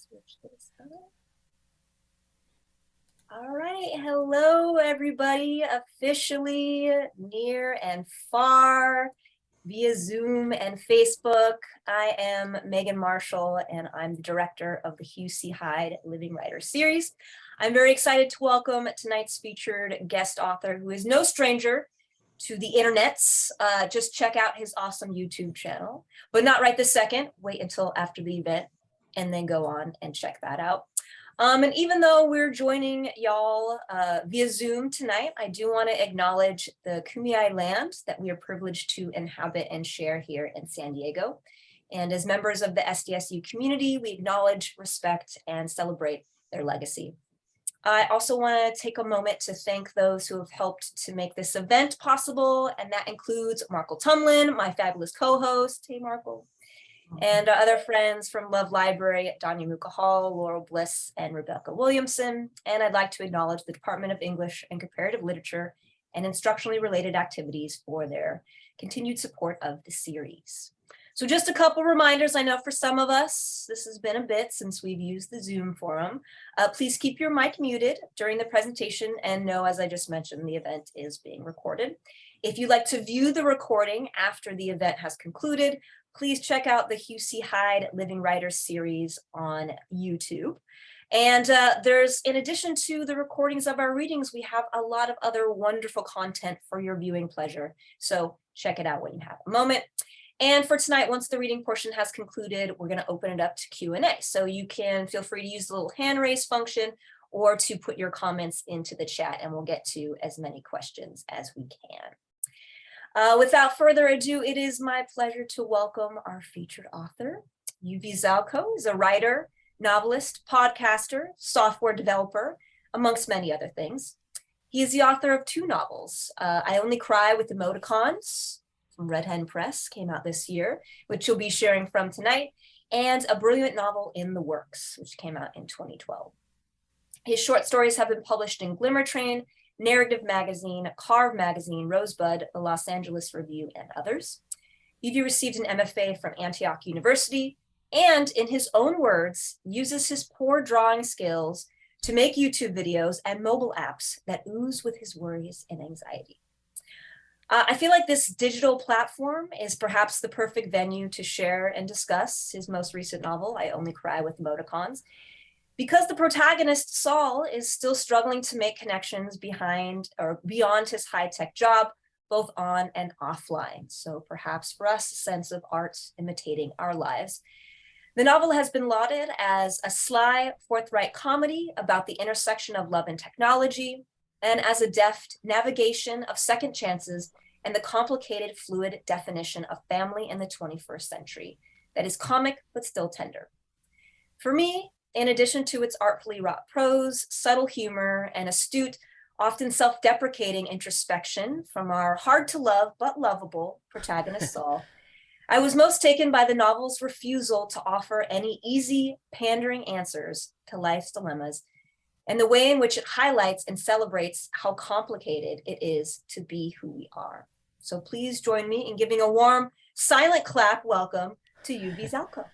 Switch this up. All right, hello everybody, officially near and far via Zoom and Facebook. I am Megan Marshall and I'm the director of the Hugh C. Hyde Living Writers series. I'm very excited to welcome tonight's featured guest author, who is no stranger to the internets. Just check out his awesome YouTube channel, but not right this second. Wait until after the event and then go on and check that out. And even though we're joining y'all via Zoom tonight, I do want to acknowledge the Kumeyaay land that we are privileged to inhabit and share here in San Diego. And as members of the SDSU community, we acknowledge, respect, and celebrate their legacy. I also want to take a moment to thank those who have helped to make this event possible, and that includes Markle Tumlin, my fabulous co-host. Hey, Markle. And other friends from Love Library, Danya Mukahal, Laurel Bliss, and Rebecca Williamson. And I'd like to acknowledge the Department of English and Comparative Literature and instructionally related activities for their continued support of the series. So just a couple reminders. I know for some of us, this has been a bit since we've used the Zoom forum. Please keep your mic muted during the presentation and know, as I just mentioned, the event is being recorded. If you'd like to view the recording after the event has concluded, please check out the Hugh C. Hyde Living Writers series on YouTube. And there's, in addition to the recordings of our readings, we have a lot of other wonderful content for your viewing pleasure. So check it out when you have a moment. And for tonight, once the reading portion has concluded, we're going to open it up to Q&A. So you can feel free to use the little hand raise function or to put your comments into the chat, and we'll get to as many questions as we can. Without further ado, it is my pleasure to welcome our featured author. Yuvi Zalkow is a writer, novelist, podcaster, software developer, amongst many other things. He is the author of 2 novels, I Only Cry With Emoticons, from Red Hen Press, came out this year, which you'll be sharing from tonight, and a brilliant novel in the works, which came out in 2012. His short stories have been published in Glimmer Train, Narrative Magazine, Carve Magazine, Rosebud, the Los Angeles Review, and others. Yuvi received an MFA from Antioch University, and in his own words, uses his poor drawing skills to make YouTube videos and mobile apps that ooze with his worries and anxiety. I feel like this digital platform is perhaps the perfect venue to share and discuss his most recent novel, I Only Cry With Emoticons, because the protagonist, Saul, is still struggling to make connections behind or beyond his high-tech job, both on and offline. So perhaps for us, a sense of art imitating our lives. The novel has been lauded as a sly, forthright comedy about the intersection of love and technology, and as a deft navigation of second chances and the complicated, fluid definition of family in the 21st century that is comic but still tender. For me, in addition to its artfully wrought prose, subtle humor, and astute, often self-deprecating introspection from our hard-to-love but lovable protagonist Saul, I was most taken by the novel's refusal to offer any easy, pandering answers to life's dilemmas, and the way in which it highlights and celebrates how complicated it is to be who we are. So please join me in giving a warm, silent clap welcome to Yuvi Zalkow.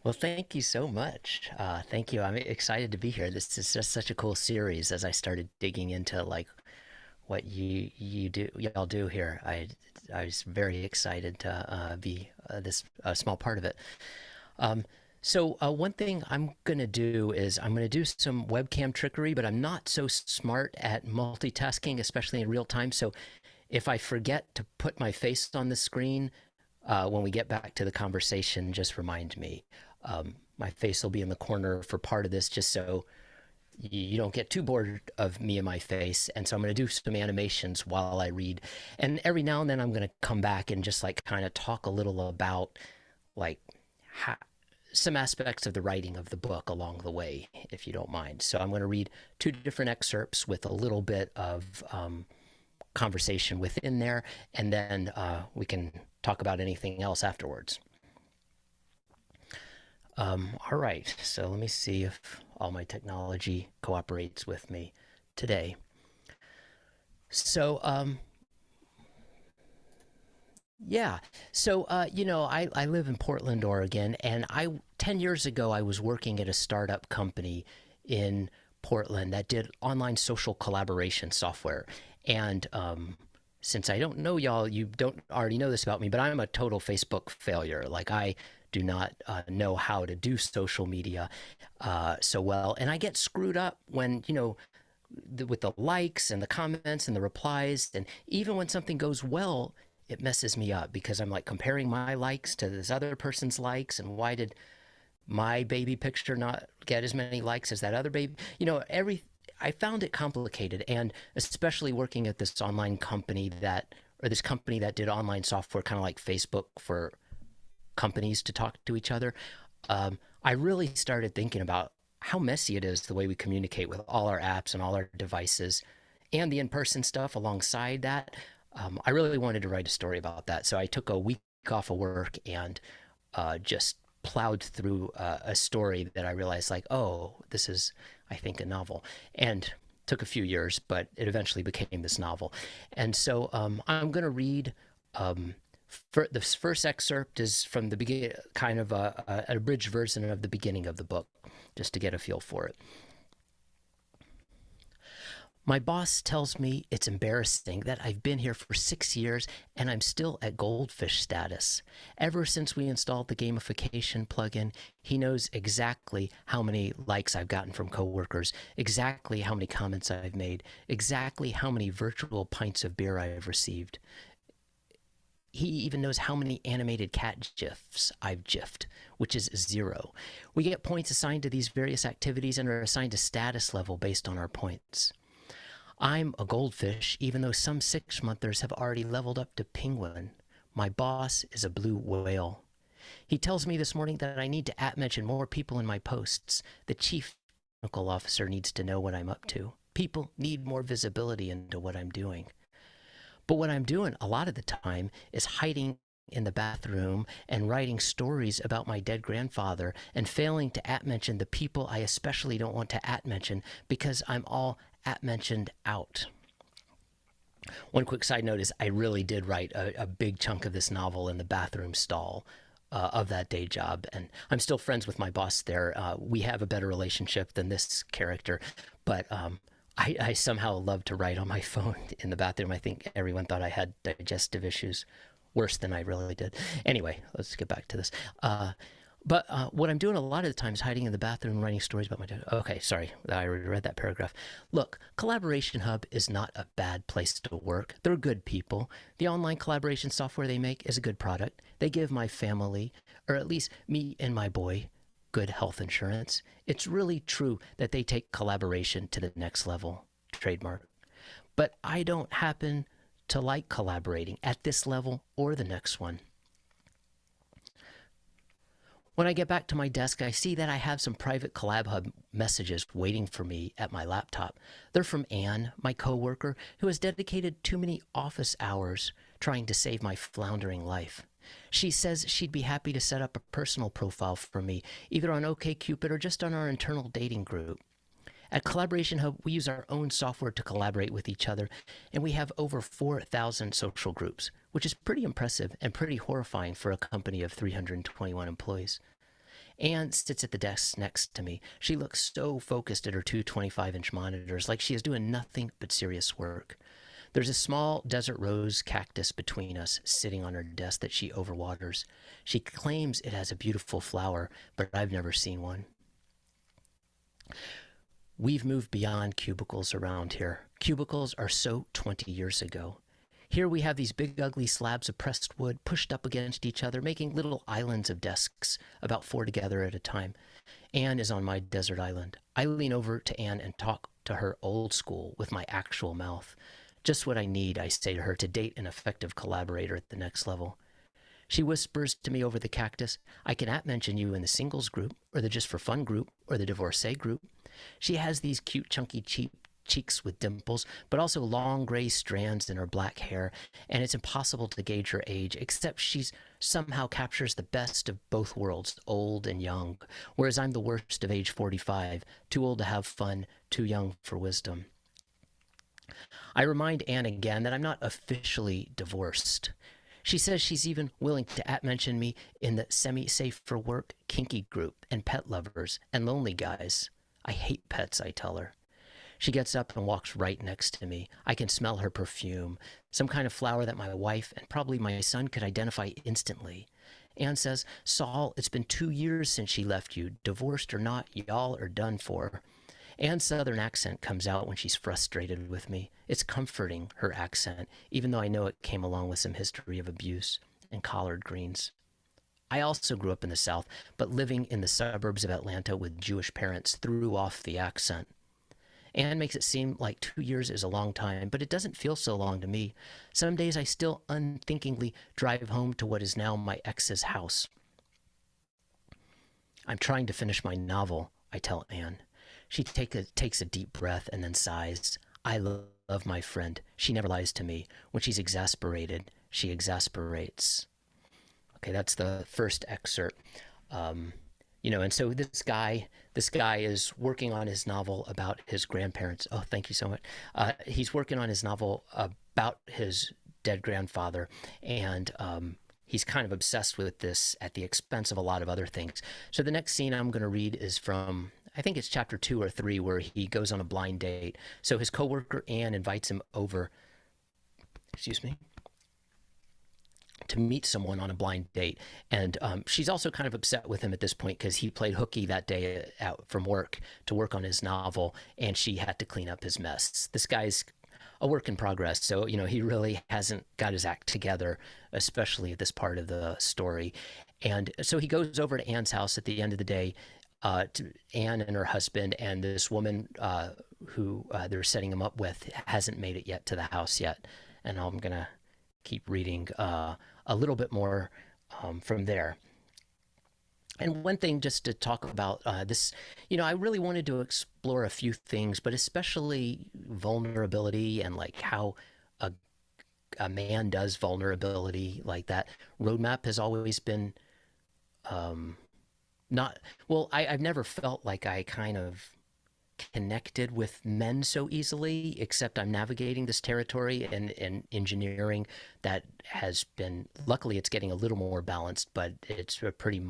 Well, thank you so much. Thank you. I'm excited to be here. This is just such a cool series. As I started digging into like what y'all do here, I was very excited to be this small part of it. So one thing I'm gonna do is I'm gonna do some webcam trickery, but I'm not so smart at multitasking, especially in real time. So if I forget to put my face on the screen when we get back to the conversation, just remind me. My face will be in the corner for part of this, just so you don't get too bored of me and my face. And so I'm going to do some animations while I read. And every now and then I'm going to come back and just like kind of talk a little about like how, some aspects of the writing of the book along the way, if you don't mind. So I'm going to read 2 different excerpts with a little bit of conversation within there, and then we can talk about anything else afterwards. All right, so let me see if all my technology cooperates with me today. So Yeah. So, I live in Portland, Oregon, and 10 years ago, I was working at a startup company in Portland that did online social collaboration software. And since I don't know y'all, you don't already know this about me, but I'm a total Facebook failure. Like, I do not know how to do social media so well. And I get screwed up when, with the likes and the comments and the replies. And even when something goes well, it messes me up because I'm like comparing my likes to this other person's likes. And why did my baby picture not get as many likes as that other baby? I found it complicated. And especially working at this online company this company that did online software, kind of like Facebook for companies to talk to each other, I really started thinking about how messy it is the way we communicate with all our apps and all our devices and the in person stuff alongside that. I really wanted to write a story about that. So I took a week off of work and just plowed through a story that I realized, like, oh, this is, I think, a novel. And took a few years, but it eventually became this novel. And so I'm going to read um, the first excerpt is from the beginning, kind of an abridged version of the beginning of the book, just to get a feel for it. My boss tells me it's embarrassing that I've been here for 6 years and I'm still at goldfish status. Ever since we installed the gamification plugin, he knows exactly how many likes I've gotten from coworkers, exactly how many comments I've made, exactly how many virtual pints of beer I've received. He even knows how many animated cat gifs I've gifed, which is 0. We get points assigned to these various activities and are assigned a status level based on our points. I'm a goldfish, even though some 6-monthers have already leveled up to penguin. My boss is a blue whale. He tells me this morning that I need to mention more people in my posts. The chief technical officer needs to know what I'm up to. People need more visibility into what I'm doing. But what I'm doing a lot of the time is hiding in the bathroom and writing stories about my dead grandfather and failing to mention the people I especially don't want to mention because I'm all mentioned out. One quick side note is I really did write a big chunk of this novel in the bathroom stall of that day job. And I'm still friends with my boss there. We have a better relationship than this character, but I somehow love to write on my phone in the bathroom. I think everyone thought I had digestive issues, worse than I really did. Anyway, let's get back to this. But what I'm doing a lot of the time is hiding in the bathroom and writing stories about my dad. Okay, sorry, I already read that paragraph. Look, Collaboration Hub is not a bad place to work. They're good people. The online collaboration software they make is a good product. They give my family, or at least me and my boy, good health insurance. It's really true that they take collaboration to the next level. Trademark. But I don't happen to like collaborating at this level or the next one. When I get back to my desk, I see that I have some private Collab Hub messages waiting for me at my laptop. They're from Anne, my coworker, who has dedicated too many office hours trying to save my floundering life. She says she'd be happy to set up a personal profile for me, either on OkCupid or just on our internal dating group. At Collaboration Hub, we use our own software to collaborate with each other, and we have over 4,000 social groups, which is pretty impressive and pretty horrifying for a company of 321 employees. Anne sits at the desk next to me. She looks so focused at her two 25-inch monitors, like she is doing nothing but serious work. There's a small desert rose cactus between us, sitting on her desk that she overwaters. She claims it has a beautiful flower, but I've never seen one. We've moved beyond cubicles around here. Cubicles are so 20 years ago. Here we have these big ugly slabs of pressed wood pushed up against each other, making little islands of desks, about 4 together at a time. Anne is on my desert island. I lean over to Anne and talk to her old school with my actual mouth. Just what I need, I say to her, to date an effective collaborator at the next level. She whispers to me over the cactus, I can mention you in the singles group, or the just for fun group, or the divorcee group. She has these cute chunky cheeks with dimples, but also long gray strands in her black hair, and it's impossible to gauge her age, except she's somehow captures the best of both worlds, old and young, whereas I'm the worst of age 45, too old to have fun, too young for wisdom. I remind Anne again that I'm not officially divorced. She says she's even willing to at-mention me in the semi-safe for work kinky group and pet lovers and lonely guys. I hate pets, I tell her. She gets up and walks right next to me. I can smell her perfume, some kind of flower that my wife and probably my son could identify instantly. Anne says, Saul, it's been 2 years since she left you. Divorced or not, y'all are done for. Anne's southern accent comes out when she's frustrated with me. It's comforting, her accent, even though I know it came along with some history of abuse and collard greens. I also grew up in the South, but living in the suburbs of Atlanta with Jewish parents threw off the accent. Anne makes it seem like 2 years is a long time, but it doesn't feel so long to me. Some days I still unthinkingly drive home to what is now my ex's house. I'm trying to finish my novel, I tell Anne. She takes a deep breath and then sighs. I love my friend. She never lies to me. When she's exasperated, she exasperates. Okay, that's the first excerpt. And so this guy is working on his novel about his grandparents. Oh, thank you so much. He's working on his novel about his dead grandfather, and he's kind of obsessed with this at the expense of a lot of other things. So the next scene I'm going to read is from, I think it's chapter 2 or 3, where he goes on a blind date. So his coworker Anne invites him over, excuse me, to meet someone on a blind date. And she's also kind of upset with him at this point because he played hooky that day out from work to work on his novel, and she had to clean up his mess. This guy's a work in progress, so he really hasn't got his act together, especially at this part of the story. And so he goes over to Anne's house at the end of the day, to Anne and her husband, and this woman who they're setting him up with hasn't made it yet to the house yet. And I'm gonna keep reading a little bit more from there. And one thing just to talk about this, I really wanted to explore a few things, but especially vulnerability and like how a man does vulnerability like that. Roadmap has always been not, well, I've never felt like I kind of connected with men so easily, except I'm navigating this territory and engineering that has been, luckily it's getting a little more balanced, but it's a pretty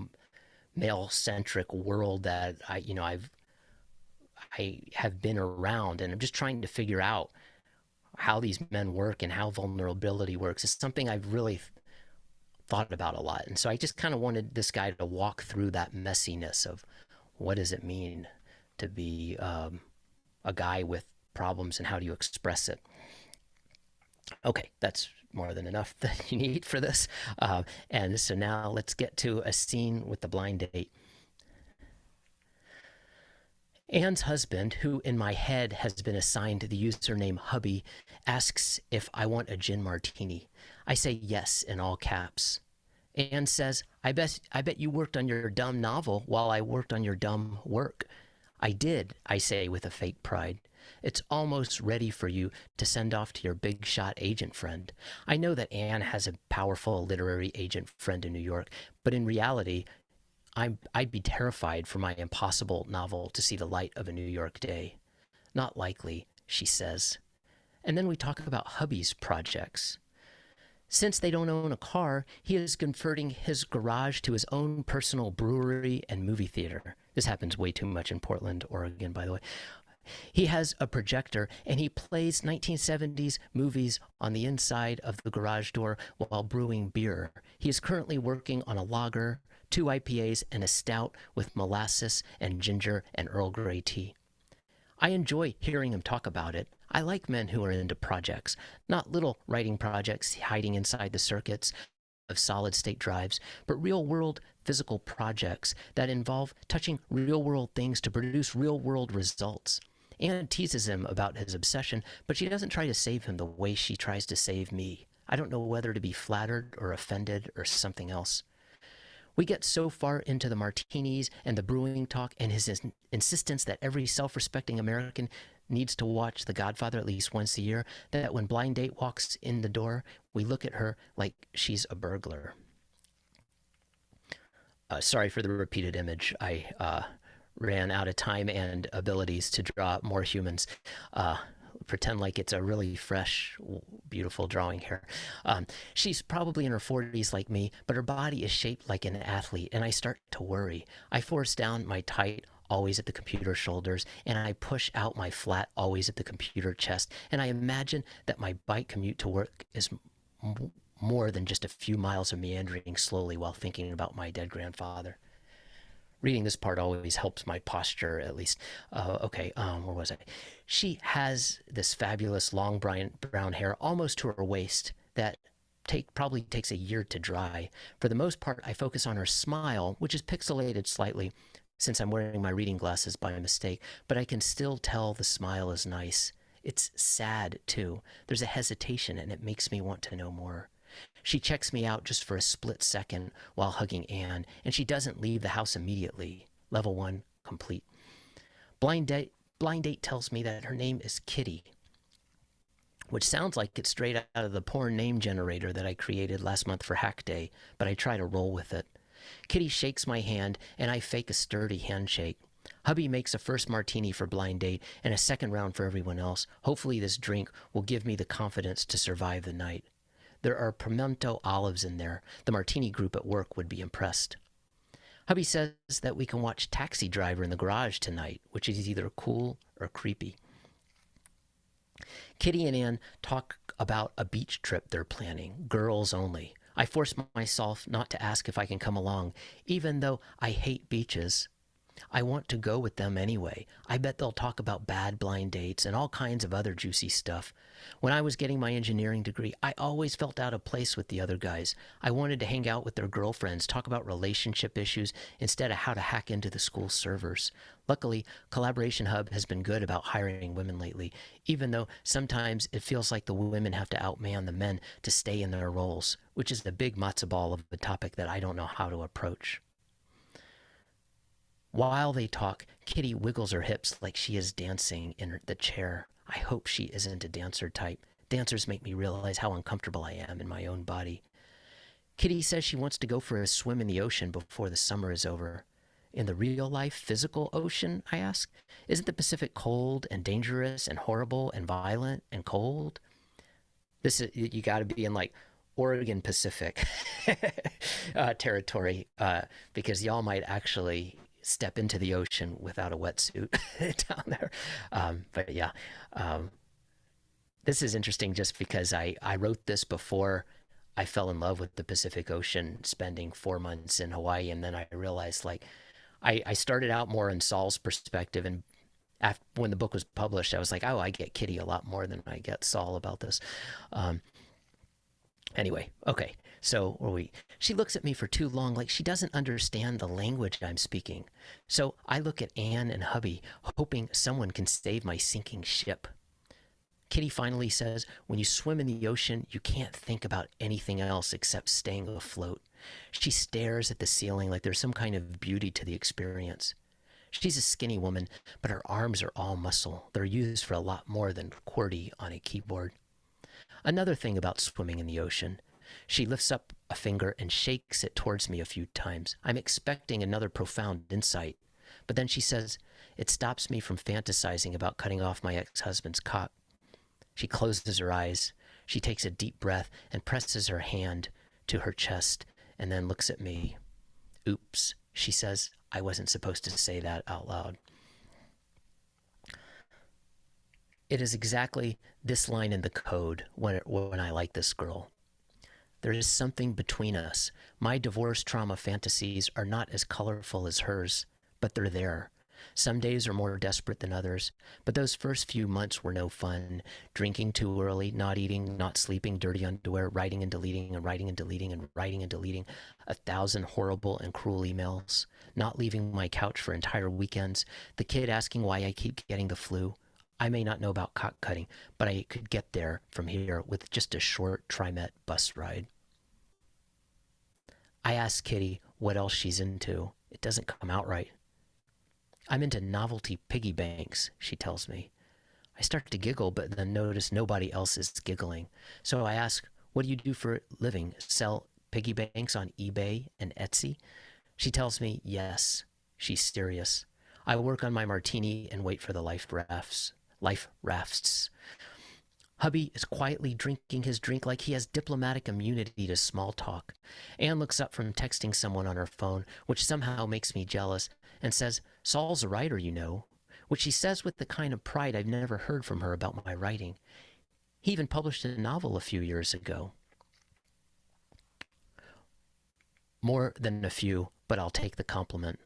male centric world that I have been around, and I'm just trying to figure out how these men work and how vulnerability works. It's something I've really thought about a lot. And so I just kind of wanted this guy to walk through that messiness of what does it mean to be a guy with problems and how do you express it. Okay, that's more than enough that you need for this. And so now let's get to a scene with the blind date. Anne's husband, who in my head has been assigned the username Hubby, asks if I want a gin martini. I say yes in all caps. Anne says, I bet you worked on your dumb novel while I worked on your dumb work. I did, I say with a fake pride. It's almost ready for you to send off to your big shot agent friend. I know that Anne has a powerful literary agent friend in New York, but in reality, I'd be terrified for my impossible novel to see the light of a New York day. Not likely, she says. And then we talk about hubby's projects. Since they don't own a car, he is converting his garage to his own personal brewery and movie theater. This happens way too much in Portland, Oregon, by the way. He has a projector, and he plays 1970s movies on the inside of the garage door while brewing beer. He is currently working on a lager, 2 IPAs, and a stout with molasses and ginger and Earl Grey tea. I enjoy hearing him talk about it. I like men who are into projects, not little writing projects hiding inside the circuits of solid-state drives, but real-world physical projects that involve touching real-world things to produce real-world results. Anne teases him about his obsession, but she doesn't try to save him the way she tries to save me. I don't know whether to be flattered or offended or something else. We get so far into the martinis and the brewing talk and his insistence that every self-respecting American needs to watch The Godfather at least once a year, that when Blind Date walks in the door, we look at her like she's a burglar. Sorry for the repeated image. I ran out of time and abilities to draw more humans. pretend like it's a really fresh, beautiful drawing here. She's probably in her 40s like me, but her body is shaped like an athlete, and I start to worry. I force down my tight, always at the computer shoulders, and I push out my flat, always at the computer chest, and I imagine that my bike commute to work is more than just a few miles of meandering slowly while thinking about my dead grandfather. Reading this part always helps my posture, at least. Where was I? She has this fabulous long brown hair almost to her waist that probably takes a year to dry. For the most part, I focus on her smile, which is pixelated slightly since I'm wearing my reading glasses by mistake, but I can still tell the smile is nice. It's sad, too. There's a hesitation, and it makes me want to know more. She checks me out just for a split second while hugging Anne, and she doesn't leave the house immediately. Level 1 complete. Blind Date tells me that her name is Kitty, which sounds like it's straight out of the porn name generator that I created last month for Hack Day, but I try to roll with it. Kitty shakes my hand, and I fake a sturdy handshake. Hubby makes a first martini for Blind Date and a second round for everyone else. Hopefully this drink will give me the confidence to survive the night. There are pimento olives in there. The martini group at work would be impressed. Hubby says that we can watch Taxi Driver in the garage tonight, which is either cool or creepy. Kitty and Ann talk about a beach trip they're planning, girls only. I force myself not to ask if I can come along, even though I hate beaches. I want to go with them anyway. I bet they'll talk about bad blind dates and all kinds of other juicy stuff. When I was getting my engineering degree, I always felt out of place with the other guys. I wanted to hang out with their girlfriends, talk about relationship issues instead of how to hack into the school servers. Luckily, Collaboration Hub has been good about hiring women lately, even though sometimes it feels like the women have to outman the men to stay in their roles, which is the big matzo ball of a topic that I don't know how to approach. While they talk, Kitty wiggles her hips like she is dancing in the chair. I hope she isn't a dancer type. Dancers make me realize how uncomfortable I am in my own body. Kitty says she wants to go for a swim in the ocean before the summer is over. In the real life, physical ocean, I ask? Isn't the Pacific cold and dangerous and horrible and violent and cold? You got to be in like Oregon Pacific territory because y'all might actually step into the ocean without a wetsuit down there. But yeah, this is interesting just because I wrote this before I fell in love with the Pacific Ocean, spending 4 months in Hawaii. And then I realized like I started out more in Saul's perspective. And when the book was published, I was like, oh, I get Kitty a lot more than I get Saul about this. Anyway, okay. So she looks at me for too long like she doesn't understand the language I'm speaking. So I look at Anne and hubby, hoping someone can save my sinking ship. Kitty finally says, when you swim in the ocean, you can't think about anything else except staying afloat. She stares at the ceiling like there's some kind of beauty to the experience. She's a skinny woman, but her arms are all muscle. They're used for a lot more than QWERTY on a keyboard. Another thing about swimming in the ocean, she lifts up a finger and shakes it towards me a few times. I'm expecting another profound insight, but then she says, it stops me from fantasizing about cutting off my ex-husband's cock. She closes her eyes. She takes a deep breath and presses her hand to her chest and then looks at me. Oops, she says, I wasn't supposed to say that out loud. It is exactly this line in the code when I like this girl. There is something between us. My divorce trauma fantasies are not as colorful as hers, but they're there. Some days are more desperate than others, but those first few months were no fun. Drinking too early, not eating, not sleeping, dirty underwear, writing and deleting and writing and deleting and writing and deleting 1,000 horrible and cruel emails, not leaving my couch for entire weekends, the kid asking why I keep getting the flu. I may not know about cock cutting, but I could get there from here with just a short TriMet bus ride. I ask Kitty what else she's into. It doesn't come out right. I'm into novelty piggy banks, she tells me. I start to giggle, but then notice nobody else is giggling. So I ask, what do you do for a living? Sell piggy banks on eBay and Etsy? She tells me, yes. She's serious. I work on my martini and wait for the life rafts. life rafts. Hubby is quietly drinking his drink like he has diplomatic immunity to small talk. Anne looks up from texting someone on her phone, which somehow makes me jealous, and says, Saul's a writer, you know, which she says with the kind of pride I've never heard from her about my writing. He even published a novel a few years ago. More than a few, but I'll take the compliment.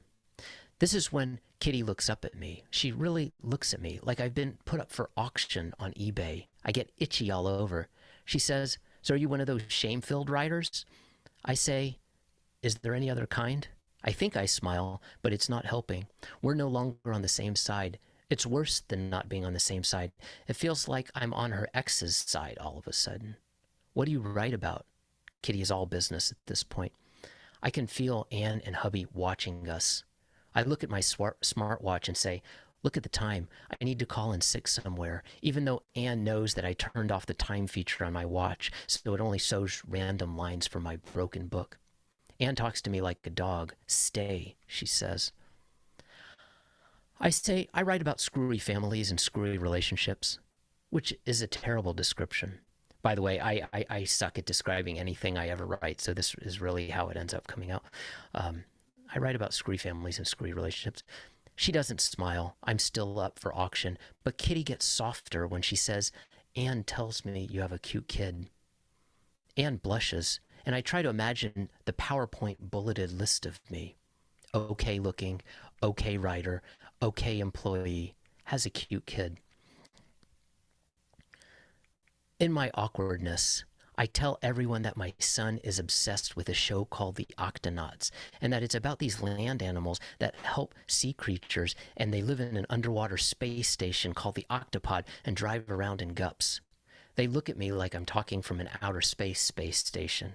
This is when Kitty looks up at me. She really looks at me like I've been put up for auction on eBay. I get itchy all over. She says, So are you one of those shame-filled writers? I say, Is there any other kind? I think I smile, but it's not helping. We're no longer on the same side. It's worse than not being on the same side. It feels like I'm on her ex's side all of a sudden. What do you write about? Kitty is all business at this point. I can feel Anne and hubby watching us. I look at my smartwatch and say, Look at the time. I need to call in sick somewhere, even though Anne knows that I turned off the time feature on my watch, so it only shows random lines from my broken book. Anne talks to me like a dog. Stay, she says. I say I write about screwy families and screwy relationships, which is a terrible description. By the way, I suck at describing anything I ever write, so this is really how it ends up coming out. I write about screwy families and screwy relationships. She doesn't smile. I'm still up for auction, but Kitty gets softer when she says, Anne tells me you have a cute kid. Anne blushes, and I try to imagine the PowerPoint bulleted list of me. Okay looking, okay writer, okay employee, has a cute kid. In my awkwardness, I tell everyone that my son is obsessed with a show called The Octonauts, and that it's about these land animals that help sea creatures, and they live in an underwater space station called the Octopod and drive around in gups. They look at me like I'm talking from an outer space station.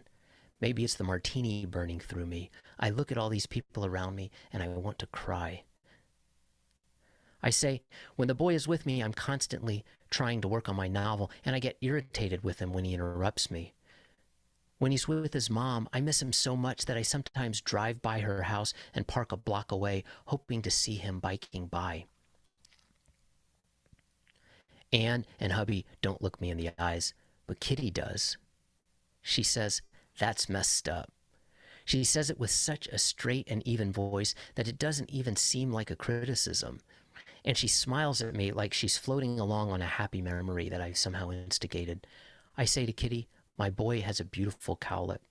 Maybe it's the martini burning through me. I look at all these people around me, and I want to cry. I say, when the boy is with me, I'm constantly trying to work on my novel, and I get irritated with him when he interrupts me. When he's with his mom, I miss him so much that I sometimes drive by her house and park a block away, hoping to see him biking by. Anne and hubby don't look me in the eyes, but Kitty does. She says, That's messed up. She says it with such a straight and even voice that it doesn't even seem like a criticism. And she smiles at me like she's floating along on a happy memory that I somehow instigated. I say to Kitty, My boy has a beautiful cowlet.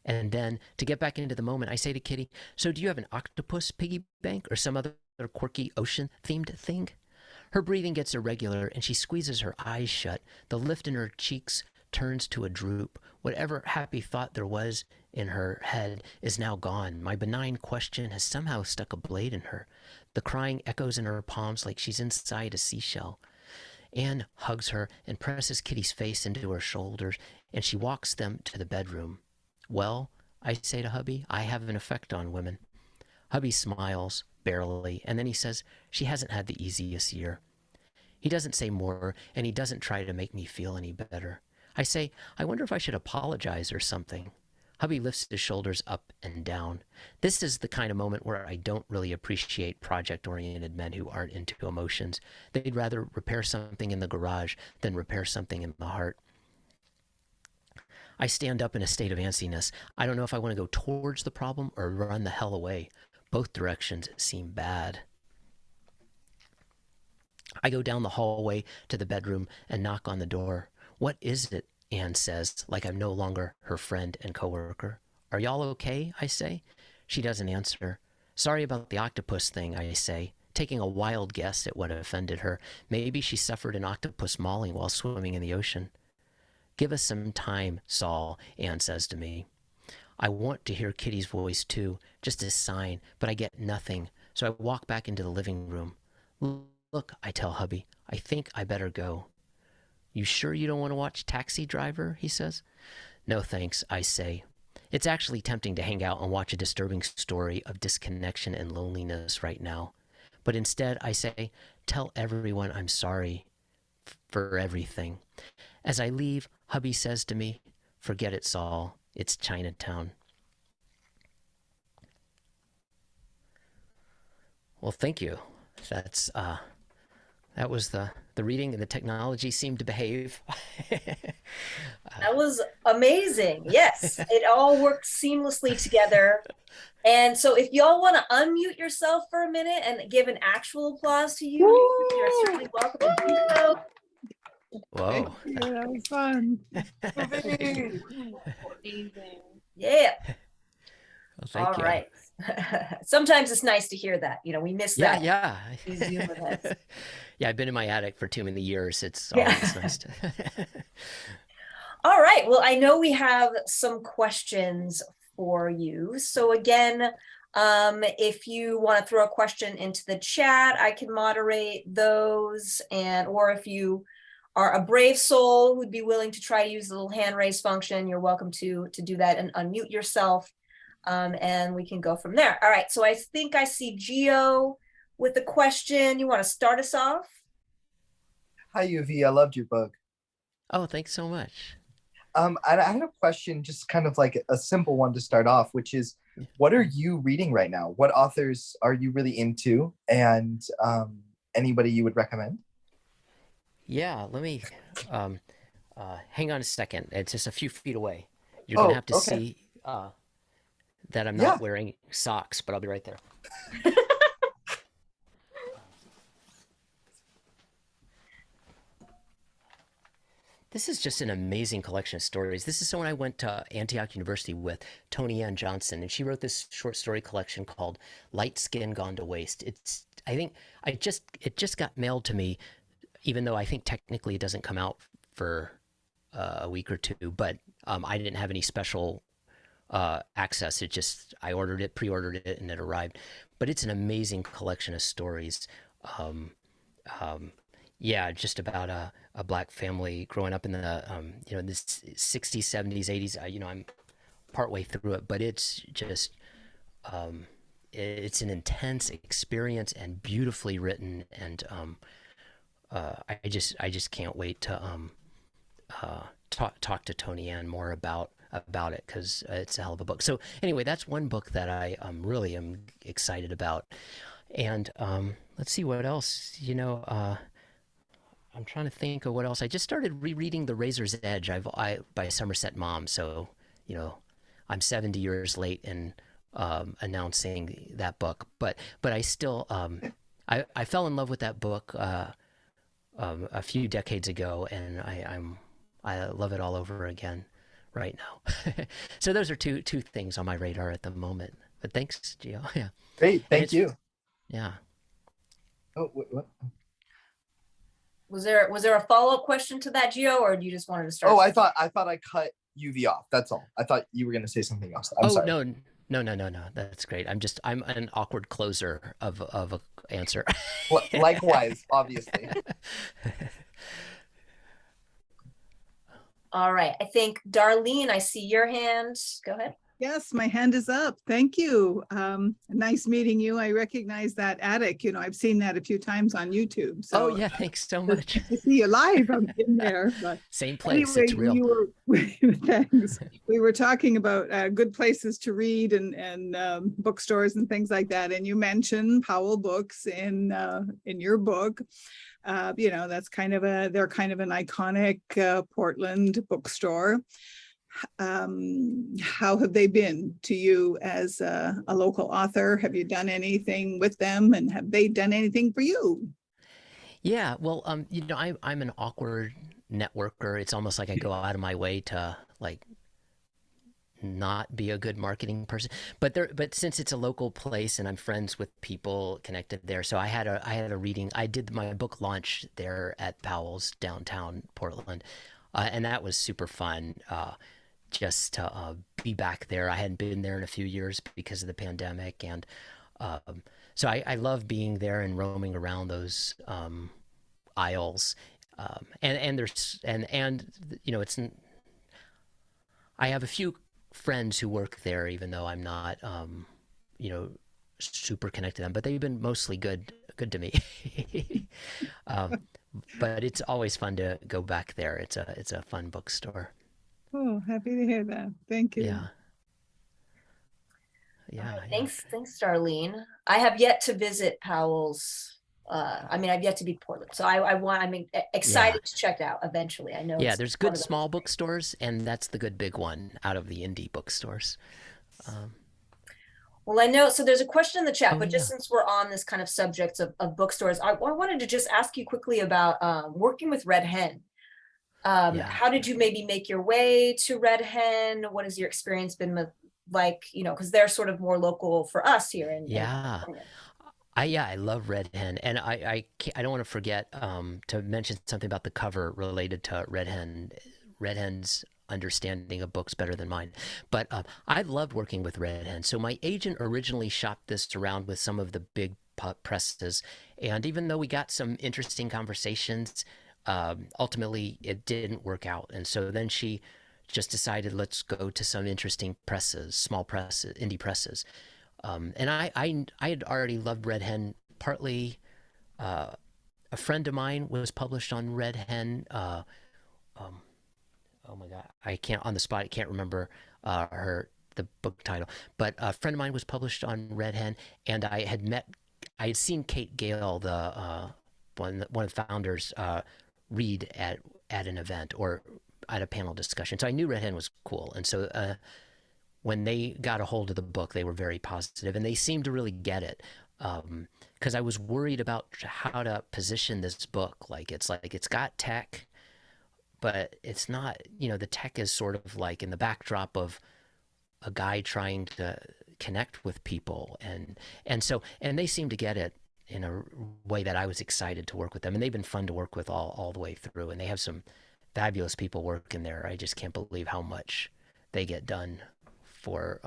And then, to get back into the moment, I say to Kitty, So do you have an octopus piggy bank or some other quirky ocean-themed thing? Her breathing gets irregular, and she squeezes her eyes shut. The lift in her cheeks turns to a droop. Whatever happy thought there was in her head is now gone. My benign question has somehow stuck a blade in her. The crying echoes in her palms like she's inside a seashell. Anne hugs her and presses Kitty's face into her shoulders, and she walks them to the bedroom. Well, I say to hubby, I have an effect on women. Hubby smiles, barely, and then he says, She hasn't had the easiest year. He doesn't say more, and he doesn't try to make me feel any better. I say, I wonder if I should apologize or something. Hubby lifts his shoulders up and down. This is the kind of moment where I don't really appreciate project-oriented men who aren't into emotions. They'd rather repair something in the garage than repair something in the heart. I stand up in a state of antsiness. I don't know if I want to go towards the problem or run the hell away. Both directions seem bad. I go down the hallway to the bedroom and knock on the door. What is it? Anne says, like I'm no longer her friend and coworker. Are y'all okay? I say. She doesn't answer. Sorry about the octopus thing, I say, taking a wild guess at what offended her. Maybe she suffered an octopus mauling while swimming in the ocean. Give us some time, Saul, Anne says to me. I want to hear Kitty's voice too, just a sign, but I get nothing, so I walk back into the living room. Look, I tell hubby, I think I better go. You sure you don't want to watch Taxi Driver? He says. No thanks, I say. It's actually tempting to hang out and watch a disturbing story of disconnection and loneliness right now. But instead, I say, tell everyone I'm sorry for everything. As I leave, hubby says to me, Forget it, Saul. It's Chinatown. Well, thank you. That's that was the reading, and the technology seemed to behave. That was amazing. Yes, it all worked seamlessly together. And so if y'all want to unmute yourself for a minute and give an actual applause to you, you're certainly welcome to do so. Thank Whoa. you. That was fun. Thank you. Amazing. Yeah. Well, All thank you. right. Sometimes it's nice to hear that. We miss Yeah, that. yeah. These Zoom events. Yeah, I've been in my attic for too many years. It's Yeah. always nice to. All right. Well, I know we have some questions for you. So again, if you want to throw a question into the chat, I can moderate those. Or if you are a brave soul who'd be willing to try to use the little hand raise function, you're welcome to do that and unmute yourself. And we can go from there. All right. So I think I see Gio with a question. You want to start us off? Hi, Yuvi. I loved your book. Oh, thanks so much. I had a question, just kind of like a simple one to start off, which is, what are you reading right now? What authors are you really into, and anybody you would recommend? Yeah, let me hang on a second. It's just a few feet away. You're gonna have to Okay. see that I'm Yeah. not wearing socks, but I'll be right there. This is just an amazing collection of stories. This is someone I went to Antioch University with, Toni Ann Johnson, and she wrote this short story collection called Light Skin Gone to Waste. I think it just got mailed to me, even though I think technically it doesn't come out for a week or two, but I didn't have any special access. I ordered it, pre-ordered it, and it arrived. But it's an amazing collection of stories. Um, yeah, just about a black family growing up in the in the 60s, 70s, 80s. I'm partway through it, but it's just it's an intense experience and beautifully written, and I just can't wait to talk to Toni Ann more about it, because it's a hell of a book. So anyway, that's one book that I really am excited about. And let's see what else. I'm trying to think of what else. I just started rereading The Razor's Edge by Somerset Maugham. So I'm 70 years late in announcing that book, but I still I fell in love with that book a few decades ago, and I love it all over again right now. So those are two things on my radar at the moment. But thanks, Gio. Yeah. Great, thank you. Yeah. Oh, what? Was there a follow-up question to that, Gio, or do you just wanted to start? Oh, I thought I cut Yuvi off. That's all. I thought you were going to say something else. I'm sorry. No. That's great. I'm an awkward closer of a answer. Likewise, obviously. All right. I think Darlene, I see your hand. Go ahead. Yes, my hand is up. Thank you. Nice meeting you. I recognize that attic. I've seen that a few times on YouTube. So yeah, thanks so much. To see you live, I'm in there. But same place. Anyway, it's real. Thanks. We were talking about good places to read and bookstores and things like that. And you mentioned Powell Books in your book. That's they're kind of an iconic Portland bookstore. How have they been to you as a local author? Have you done anything with them, and have they done anything for you? Yeah, well, I'm an awkward networker. It's almost like I go out of my way to not be a good marketing person. But since it's a local place and I'm friends with people connected there, so I had a reading. I did my book launch there at Powell's downtown Portland, and that was super fun. Just to be back there. I hadn't been there in a few years because of the pandemic, and so I love being there and roaming around those aisles. And there's it's I have a few friends who work there, even though I'm not super connected to them, but they've been mostly good to me. But it's always fun to go back there. It's a fun bookstore. Oh, happy to hear that. Thank you. Yeah. Right, thanks, Darlene. I have yet to visit Powell's I mean, I've yet to beat Portland, so I'm excited to check it out eventually. I know. Yeah, there's good small bookstores, and that's the good big one out of the indie bookstores. Well, I know, so there's a question in the chat, but just yeah. since we're on this kind of subject of bookstores, I wanted to just ask you quickly about working with Red Hen. How did you maybe make your way to Red Hen? What has your experience been like, you know, because they're sort of more local for us here in California. I love Red Hen, and I don't want to forget to mention something about the cover related to Red Hen. Red Hen's understanding of books better than mine, but I've loved working with Red Hen. So my agent originally shopped this around with some of the big presses, and even though we got some interesting conversations, ultimately it didn't work out. And so then she just decided, let's go to some interesting presses, small presses, indie presses. And I had already loved Red Hen. Partly, a friend of mine was published on Red Hen. Oh my god, I can't on the spot. I can't remember the book title. But a friend of mine was published on Red Hen, and I had seen Kate Gale, the one of the founders, read at an event or at a panel discussion. So I knew Red Hen was cool, and so when they got a hold of the book, they were very positive, and they seemed to really get it. Because I was worried about how to position this book. It's got tech, but it's not. You know, the tech is sort of like in the backdrop of a guy trying to connect with people, and they seem to get it in a way that I was excited to work with them, and they've been fun to work with all the way through, and they have some fabulous people working there. I just can't believe how much they get done for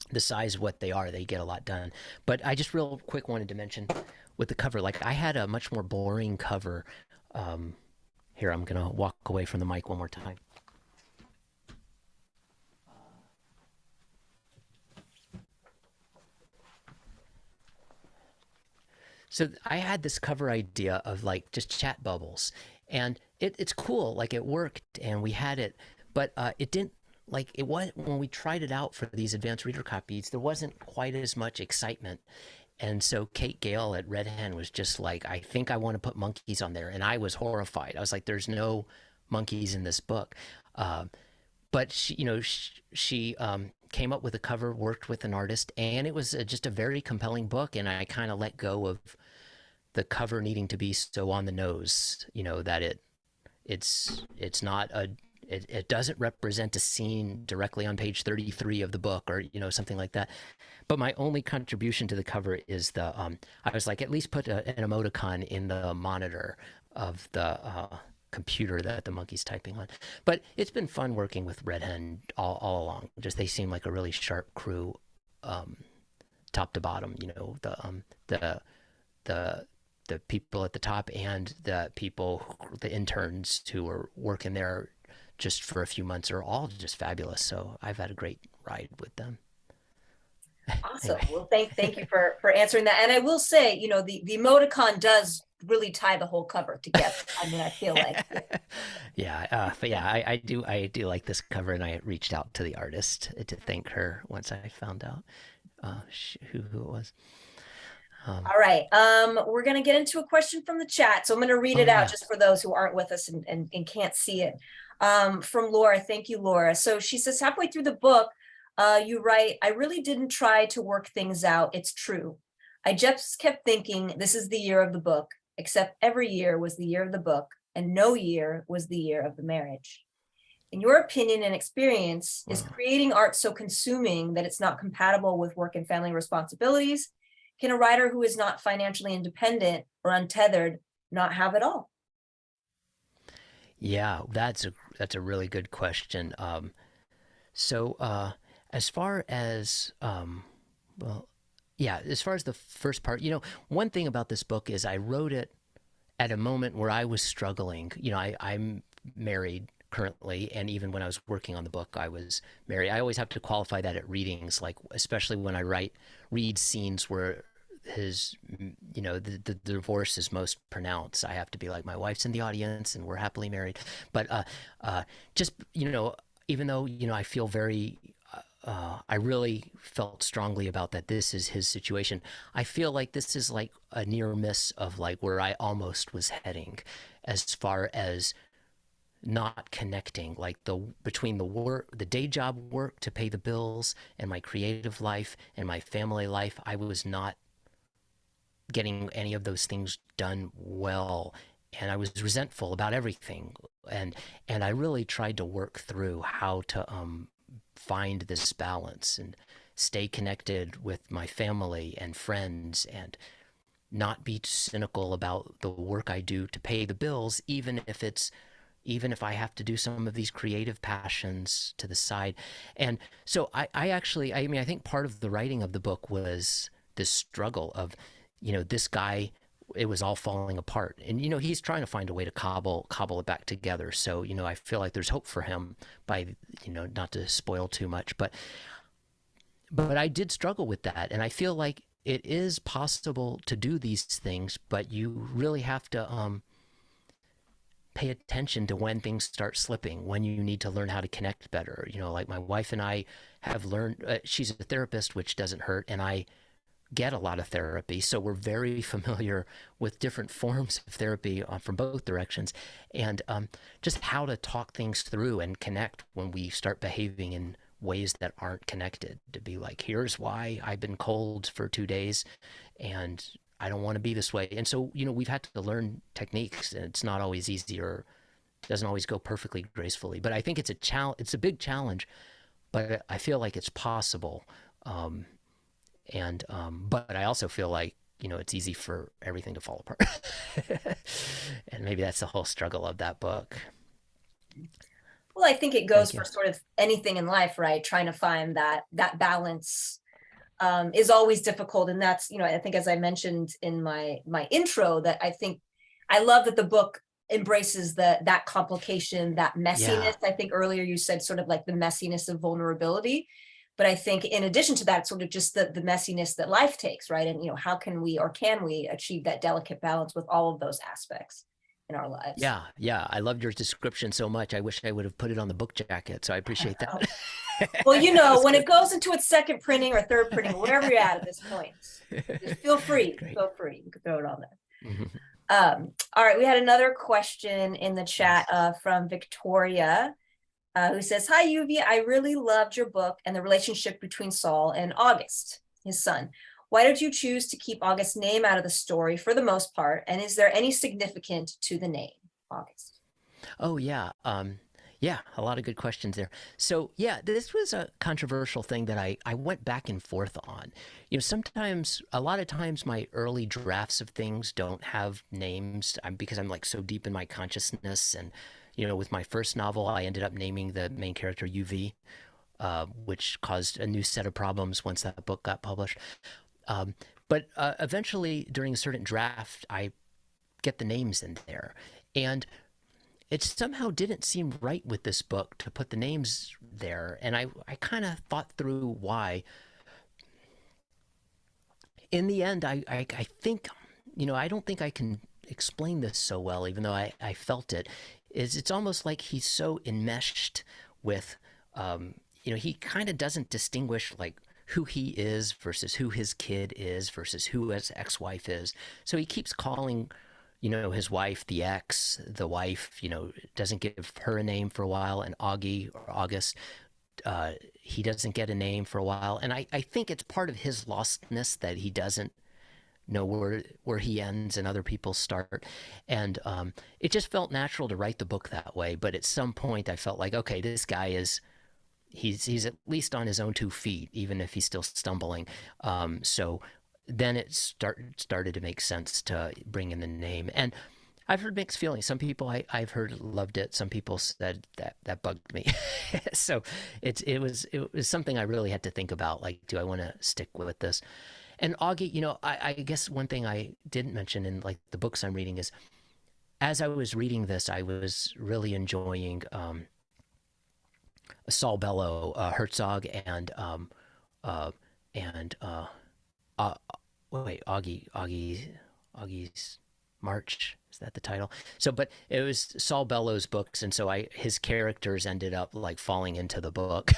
the size of what they are. They get a lot done. But I just real quick wanted to mention with the cover, like I had a much more boring cover. Here, I'm gonna walk away from the mic one more time. So I had this cover idea of like just chat bubbles, and it's cool. Like it worked, and we had it, but it didn't. Like it was when we tried it out for these advanced reader copies, there wasn't quite as much excitement. And so Kate Gale at Red Hen was just like, I think I want to put monkeys on there. And I was horrified. I was like, there's no monkeys in this book. But she came up with a cover, worked with an artist, and it was just a very compelling book. And I kind of let go of the cover needing to be so on the nose, that it's not it doesn't represent a scene directly on page 33 of the book, or something like that. But my only contribution to the cover is I was like, at least put an emoticon in the monitor of the computer that the monkey's typing on. But it's been fun working with Red Hen all along. Just they seem like a really sharp crew, top to bottom. The people at the top and the interns who are working there just for a few months are all just fabulous. So I've had a great ride with them. Awesome. Anyway. Well, thank you for answering that. And I will say, the emoticon does really tie the whole cover together. I mean, I feel like. But yeah, I do like this cover, and I reached out to the artist to thank her once I found out who it was. All right. We're going to get into a question from the chat. So I'm going to read it out just for those who aren't with us and can't see it. From Laura. Thank you, Laura. So she says, halfway through the book, you write, I really didn't try to work things out. It's true. I just kept thinking this is the year of the book, except every year was the year of the book, and no year was the year of the marriage. In your opinion and experience, is creating art so consuming that it's not compatible with work and family responsibilities? Can a writer who is not financially independent or untethered not have it all? Yeah, that's a really good question. So as far as as far as the first part, one thing about this book is I wrote it at a moment where I was struggling. I'm married currently, and even when I was working on the book, I was married. I always have to qualify that at readings, like especially when I read scenes where the divorce is most pronounced. I have to be like, my wife's in the audience and we're happily married. But just even though I feel very I really felt strongly about that. This is his situation. I feel like this is like a near miss of like where I almost was heading, as far as not connecting, like between the work, the day job work to pay the bills, and my creative life and my family life. I was not getting any of those things done well, and I was resentful about everything. And I really tried to work through how to find this balance and stay connected with my family and friends, and not be cynical about the work I do to pay the bills, even if I have to do some of these creative passions to the side. And so I actually, I mean, I think part of the writing of the book was this struggle of, this guy, it was all falling apart. And, he's trying to find a way to cobble it back together. So, I feel like there's hope for him by, not to spoil too much, but I did struggle with that. And I feel like it is possible to do these things, but you really have to, pay attention to when things start slipping, when you need to learn how to connect better. Like my wife and I have learned, she's a therapist, which doesn't hurt, and I get a lot of therapy. So we're very familiar with different forms of therapy from both directions, and just how to talk things through and connect when we start behaving in ways that aren't connected. To be like, here's why I've been cold for 2 days, and I don't want to be this way. And so, we've had to learn techniques, and it's not always easy, or doesn't always go perfectly gracefully. But I think it's a big challenge, but I feel like it's possible. But I also feel like, it's easy for everything to fall apart. And maybe that's the whole struggle of that book. Well, I think it goes Thank you. for sort of anything in life, right? Trying to find that balance is always difficult. And that's, I think, as I mentioned in my intro, that I think I love that the book embraces that complication, that messiness. Yeah. I think earlier you said sort of like the messiness of vulnerability. But I think in addition to that, sort of just the messiness that life takes, right? And, how can we achieve that delicate balance with all of those aspects in our lives? Yeah. I loved your description so much. I wish I would have put it on the book jacket. So I appreciate that. Well, when it goes into its second printing or third printing, wherever you're at this point, just feel free. Great. Feel free. You can throw it on there. Mm-hmm. All right, we had another question in the chat from Victoria, who says, "Hi, Yuvi. I really loved your book and the relationship between Saul and August, his son. Why did you choose to keep August's name out of the story for the most part? And is there any significance to the name, August?" Oh, yeah. Yeah, a lot of good questions there. So, yeah, this was a controversial thing that I went back and forth on. A lot of times my early drafts of things don't have names because I'm like so deep in my consciousness. And, with my first novel, I ended up naming the main character Yuvi, which caused a new set of problems once that book got published. But eventually, during a certain draft, I get the names in there. And it somehow didn't seem right with this book to put the names there. And I kind of thought through why. In the end, I think, I don't think I can explain this so well, even though I felt it. It's almost like he's so enmeshed with, he kind of doesn't distinguish like who he is versus who his kid is versus who his ex-wife is. So he keeps calling his wife, the wife, doesn't give her a name for a while. And Augie or August, he doesn't get a name for a while. And I think it's part of his lostness that he doesn't know where he ends and other people start. And it just felt natural to write the book that way. But at some point I felt like, okay, this guy he's at least on his own 2 feet, even if he's still stumbling. So then it started to make sense to bring in the name. And I've heard mixed feelings. Some people I've heard loved it. Some people said that bugged me. So it was something I really had to think about. Like, do I want to stick with this? And Augie, I guess one thing I didn't mention in like the books I'm reading is, as I was reading this, I was really enjoying Saul Bellow, Herzog, and Augie's March. Is that the title? So, but it was Saul Bellows books, and so his characters ended up like falling into the book,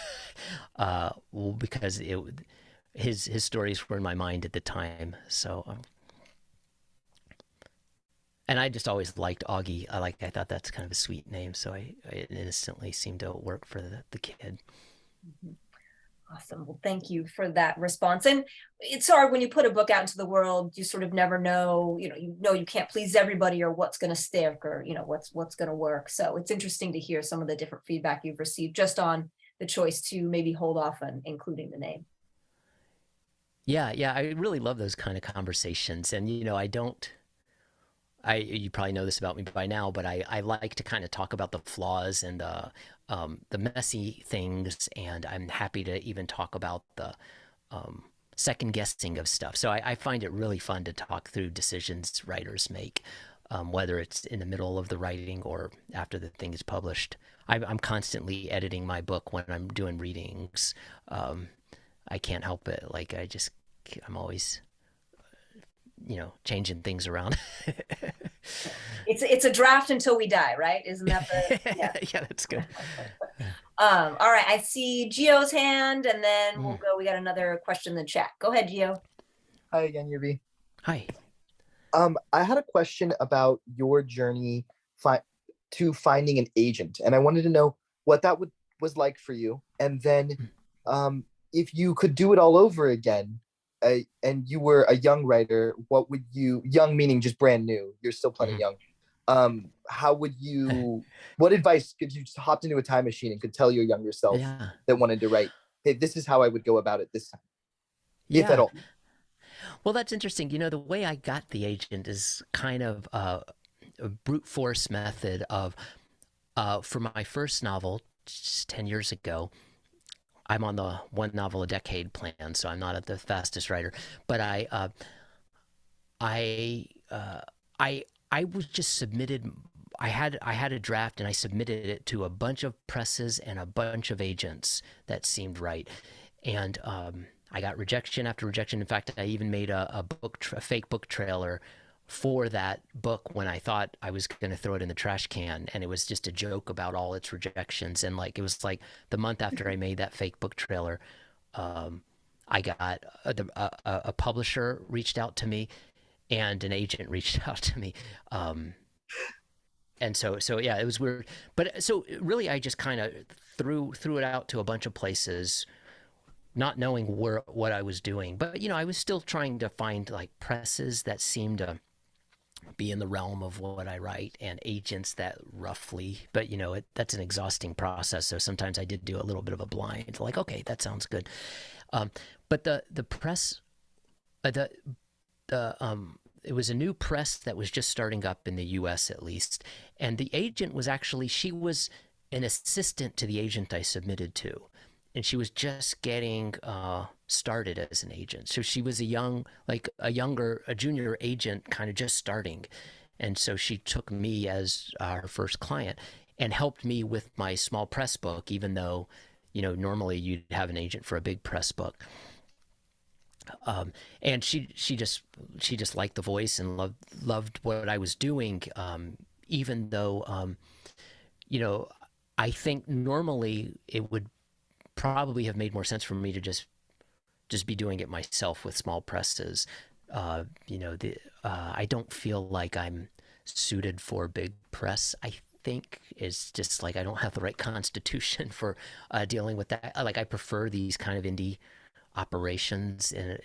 well, because his stories were in my mind at the time. So, and I just always liked Augie. I thought that's kind of a sweet name, so it instantly seemed to work for the kid. Awesome. Well, thank you for that response. And it's hard when you put a book out into the world, you sort of never know, you can't please everybody or what's going to stick or, what's going to work. So it's interesting to hear some of the different feedback you've received just on the choice to maybe hold off on including the name. Yeah. I really love those kind of conversations. And, you probably know this about me by now, but I like to kind of talk about the flaws and the messy things, and I'm happy to even talk about the second guessing of stuff. So I find it really fun to talk through decisions writers make, whether it's in the middle of the writing or after the thing is published. I'm constantly editing my book when I'm doing readings. I can't help it. Like I'm always changing things around. It's a draft until we die, right? Isn't that yeah, that's good. All right, I see Gio's hand, and then we'll go. We got another question in the chat. Go ahead, Gio. Hi again, Yuvi. Hi. I had a question about your journey to finding an agent, and I wanted to know what that was like for you, and then if you could do it all over again, and you were a young writer, what would you, young meaning just brand new, you're still plenty young, how would you, what advice could you just hopped into a time machine and could tell your younger self that wanted to write, hey, this is how I would go about it this time, if at all? Well, that's interesting. The way I got the agent is kind of a brute force method of, for my first novel, just 10 years ago, I'm on the one novel a decade plan, so I'm not the fastest writer. But I was just submitted. I had a draft and I submitted it to a bunch of presses and a bunch of agents that seemed right, and I got rejection after rejection. In fact, I even made a fake book trailer for that book when I thought I was going to throw it in the trash can, and it was just a joke about all its rejections. And it was like the month after I made that fake book trailer, I got a publisher reached out to me and an agent reached out to me. And so yeah, it was weird. But so really I just kind of threw it out to a bunch of places, not knowing what I was doing. But, I was still trying to find presses that seemed to be in the realm of what I write and agents that roughly, but that's an exhausting process. So sometimes I did do a little bit of a blind, okay, that sounds good. But the press, it was a new press that was just starting up in the US at least. And the agent was she was an assistant to the agent I submitted to. And she was just getting started as an agent. So she was a junior agent kind of just starting. And so she took me as her first client and helped me with my small press book, even though, normally you'd have an agent for a big press book. And she just liked the voice and loved what I was doing, even though, I think normally it would probably have made more sense for me to just be doing it myself with small presses. I don't feel like I'm suited for big press. I think it's just I don't have the right constitution for dealing with that. I prefer these kind of indie operations, and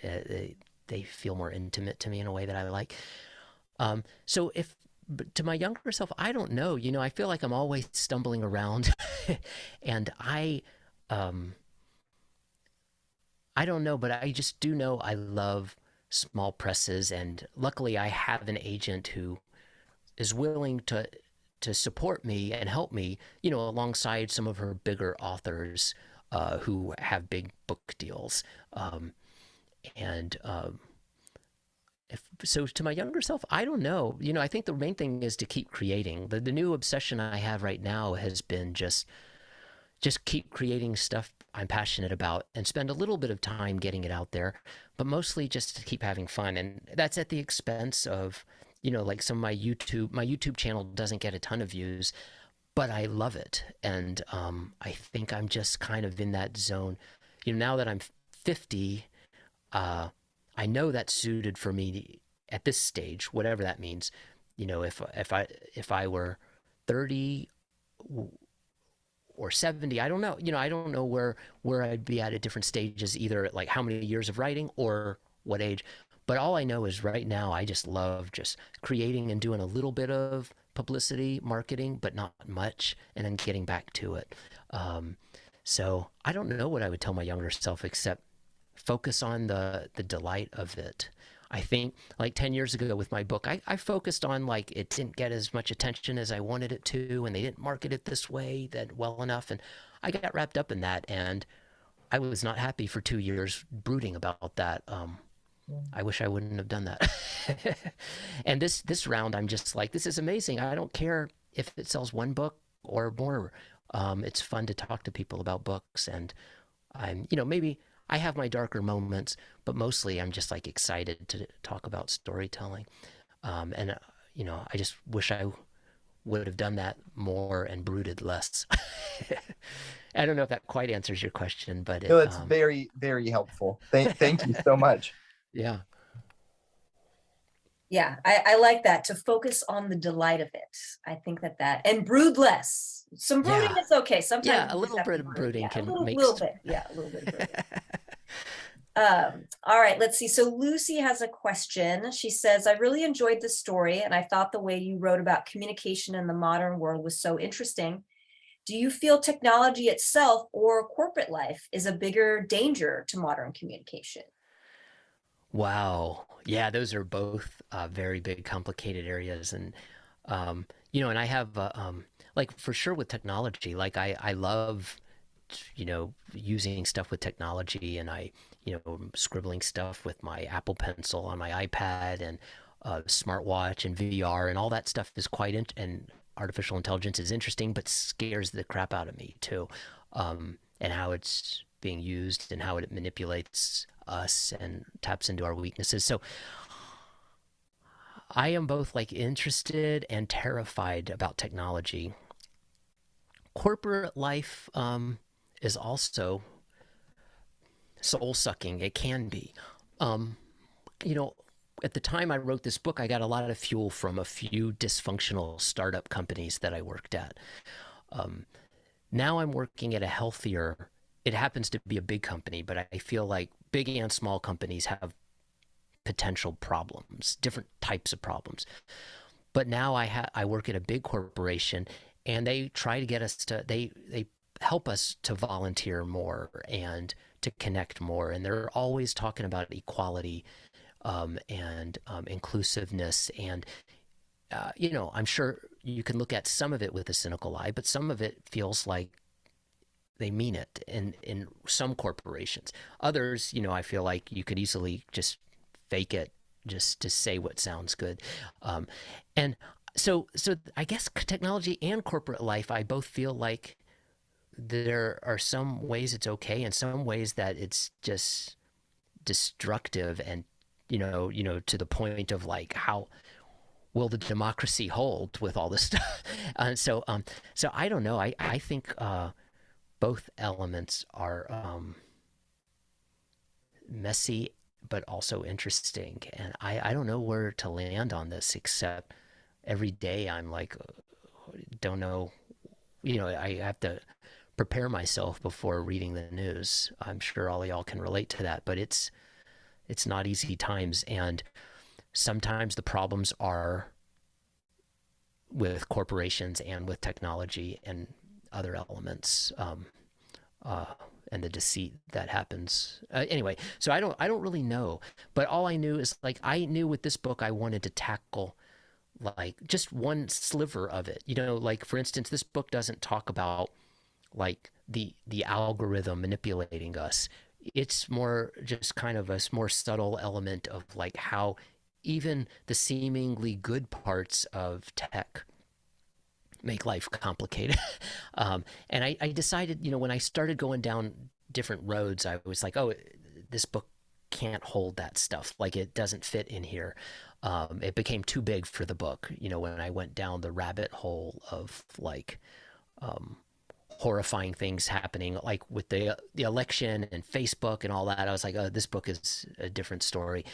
they feel more intimate to me in a way that I like. So but to my younger self, I don't know. I feel like I'm always stumbling around, and I don't know, but I just do know I love small presses, and luckily I have an agent who is willing to support me and help me, alongside some of her bigger authors who have big book deals. So to my younger self, I don't know. I think the main thing is to keep creating. The new obsession I have right now has been just keep creating stuff I'm passionate about and spend a little bit of time getting it out there, but mostly just to keep having fun. And that's at the expense of, you know, like some of my YouTube channel doesn't get a ton of views, but I love it. And I think I'm just kind of in that zone. You know, now that I'm 50, I know that's suited for me at this stage, whatever that means. You know, if I were 30 or 70, I don't know. You know, I don't know where I'd be at different stages, either like how many years of writing or what age. But all I know is right now I just love just creating and doing a little bit of publicity, marketing, but not much, and then getting back to it. So I don't know what I would tell my younger self except focus on the delight of it. I think like 10 years ago with my book, I focused on like it didn't get as much attention as I wanted it to, and they didn't market it this way that well enough. And I got wrapped up in that, and I was not happy for 2 years brooding about that. I wish I wouldn't have done that. And this round, I'm just like, this is amazing. I don't care if it sells one book or more. It's fun to talk to people about books, and I'm, you know, maybe I have my darker moments, but mostly I'm just like excited to talk about storytelling. And you know, I just wish I would have done that more and brooded less. I don't know if that quite answers your question, but No, it's very, very helpful. Thank you so much. Yeah. Yeah, I like that, to focus on the delight of it. I think that and brood less. Some brooding is okay. Sometimes Yeah, a you just little have to bit of brood. brooding Yeah, can a make little bit. Yeah, a little bit of brooding. All right, let's see. So Lucy has a question. She says, I really enjoyed the story, and I thought the way you wrote about communication in the modern world was so interesting. Do you feel technology itself or corporate life is a bigger danger to modern communication? Wow. Yeah, those are both very big, complicated areas. And, you know, and I have, like, for sure with technology, like, I love, you know, using stuff with technology, and you know, scribbling stuff with my Apple Pencil on my iPad, and smartwatch and VR, and all that stuff is and artificial intelligence is interesting, but scares the crap out of me too. And how it's being used and how it manipulates us and taps into our weaknesses. So I am both like interested and terrified about technology. Corporate life is also soul sucking. It can be. You know, at the time I wrote this book, I got a lot of fuel from a few dysfunctional startup companies that I worked at. Now I'm working at a healthier, it happens to be a big company, but I feel like big and small companies have potential problems, different types of problems. But now I work at a big corporation, and they try to get us to, they help us to volunteer more and to connect more. And they're always talking about equality and inclusiveness. And, you know, I'm sure you can look at some of it with a cynical eye, but some of it feels like they mean it in some corporations. Others, you know, I feel like you could easily just fake it just to say what sounds good. And so I guess technology and corporate life, I both feel like there are some ways it's okay and some ways that it's just destructive, and you know to the point of like, how will the democracy hold with all this stuff? So I don't know. I think both elements are messy but also interesting, and I don't know where to land on this, except every day I'm like, don't know, you know, I have to prepare myself before reading the news. I'm sure all of y'all can relate to that, but it's not easy times, and sometimes the problems are with corporations and with technology and other elements, and the deceit that happens. Anyway, so I don't really know, but all I knew is like, I knew with this book I wanted to tackle like just one sliver of it. You know, like for instance, this book doesn't talk about like the algorithm manipulating us. It's more just kind of a more subtle element of like how even the seemingly good parts of tech make life complicated. And I decided, you know, when I started going down different roads, I was like, oh, this book can't hold that stuff. Like it doesn't fit in here. it became too big for the book. You know, when I went down the rabbit hole of like horrifying things happening, like with the election and Facebook and all that, I was like, oh, this book is a different story.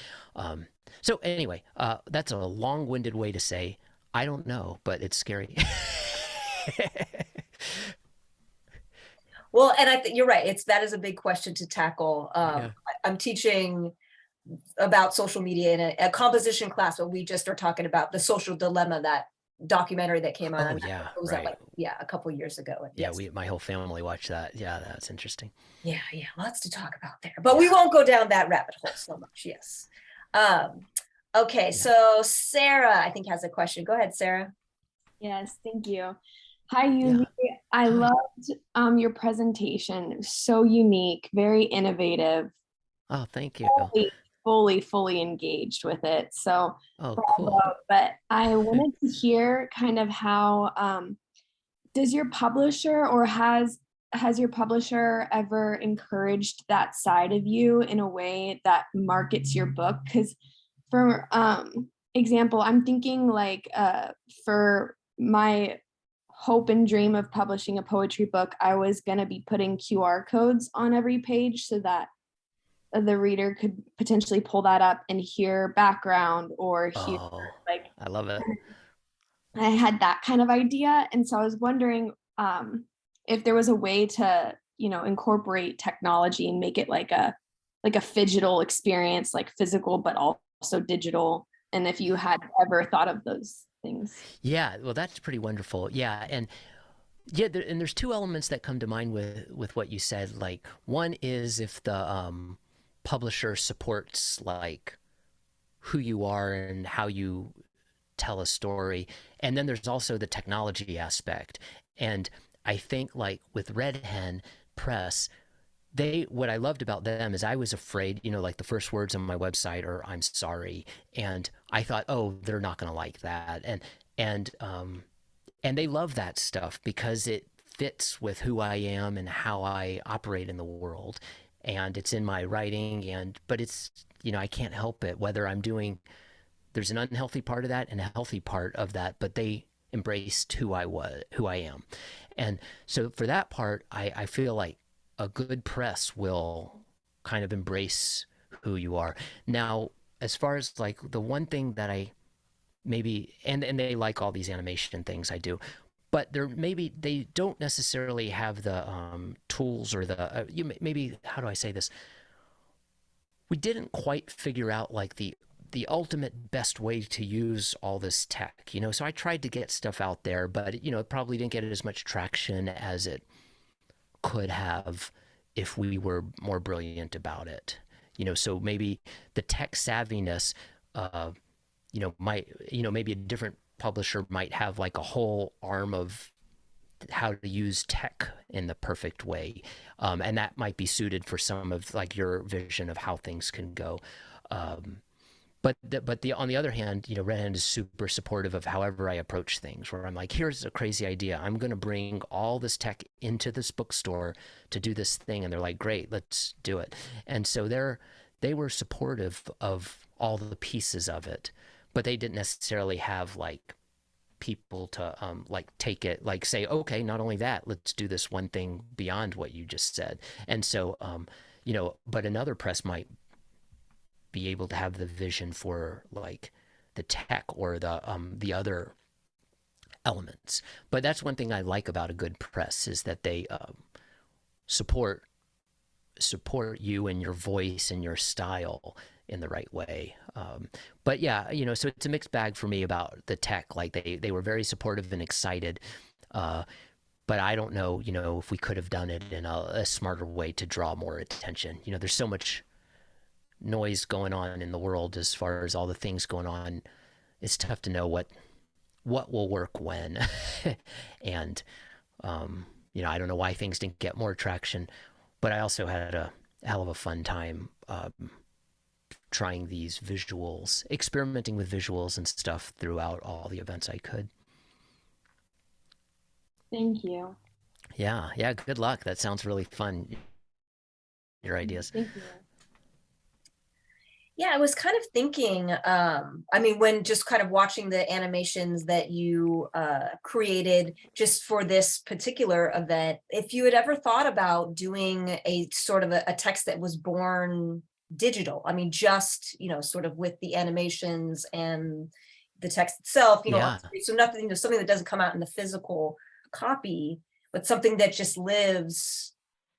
So anyway, that's a long-winded way to say I don't know, but it's scary. Well, and I think you're right. That is a big question to tackle. Yeah. I'm teaching about social media in a composition class, but we just are talking about the social dilemma, that documentary that came out. Oh, I mean, yeah, it was right. like, a couple of years ago. Yeah, Yes. my whole family watched that. Yeah, that's interesting. Yeah, lots to talk about there, but we won't go down that rabbit hole so much. Yes. Okay, so Sarah, I think, has a question. Go ahead, Sarah. Yes, thank you. Hi, Yuvi. I loved your presentation. It was so unique, very innovative. Oh, thank you. Fully engaged with it. So, oh, cool. But I wanted to hear kind of how does your publisher, or has your publisher ever encouraged that side of you in a way that markets your book? Because for example, I'm thinking like for my hope and dream of publishing a poetry book, I was going to be putting QR codes on every page so that the reader could potentially pull that up and hear background or hear like, I love it. I had that kind of idea. And so I was wondering if there was a way to, incorporate technology and make it like a phygital experience, like physical, but also digital. And if you had ever thought of those things. Yeah, well, that's pretty wonderful. Yeah, and there's two elements that come to mind with what you said. Like, one is if the publisher supports like who you are and how you tell a story, and then there's also the technology aspect. And I think like with Red Hen Press, what I loved about them is I was afraid, like the first words on my website are "I'm sorry," and I thought, oh, they're not going to like that, and they love that stuff because it fits with who I am and how I operate in the world, and it's in my writing, but it's, I can't help it whether I'm doing. There's an unhealthy part of that and a healthy part of that, but they embraced who I am, and so for that part, I feel like a good press will kind of embrace who you are. Now, as far as like the one thing that I maybe, and they like all these animation things I do, but they don't necessarily have the tools or the maybe, how do I say this? We didn't quite figure out like the ultimate best way to use all this tech, so I tried to get stuff out there, but it probably didn't get as much traction as it could have if we were more brilliant about it. So maybe the tech savviness might, maybe a different publisher might have like a whole arm of how to use tech in the perfect way, and that might be suited for some of like your vision of how things can go. But on the other hand, Red Hand is super supportive of however I approach things, where I'm like, here's a crazy idea. I'm going to bring all this tech into this bookstore to do this thing. And they're like, great, let's do it. And so they were supportive of all the pieces of it, but they didn't necessarily have like people to like take it, like say, okay, not only that, let's do this one thing beyond what you just said. And so, but another press might be able to have the vision for like the tech or the other elements. But that's one thing I like about a good press, is that they support you and your voice and your style in the right way. But yeah, so it's a mixed bag for me about the tech. Like they were very supportive and excited, but I don't know, if we could have done it in a smarter way to draw more attention. There's so much noise going on in the world as far as all the things going on. It's tough to know what will work when. And I don't know why things didn't get more traction, but I also had a hell of a fun time trying these visuals, experimenting with visuals and stuff throughout all the events I could. Thank you. Yeah, good luck. That sounds really fun, your ideas. Thank you. Yeah, I was kind of thinking, I mean, when just kind of watching the animations that you created just for this particular event, if you had ever thought about doing a sort of a text that was born digital. I mean, just, sort of with the animations and the text itself, on Yeah. screen. So nothing, something that doesn't come out in the physical copy, but something that just lives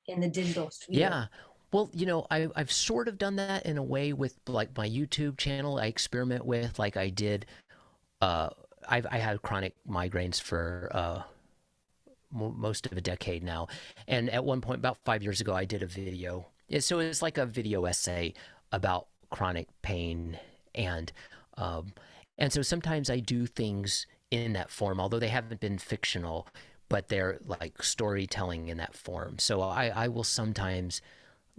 in the digital sphere. Yeah. Well, I've sort of done that in a way with like my YouTube channel. I experiment with like I did. Uh, I had chronic migraines for most of a decade now, and at one point, about 5 years ago, I did a video. Yeah, so it's like a video essay about chronic pain, and um, and so sometimes I do things in that form, although they haven't been fictional, but they're like storytelling in that form. So I will sometimes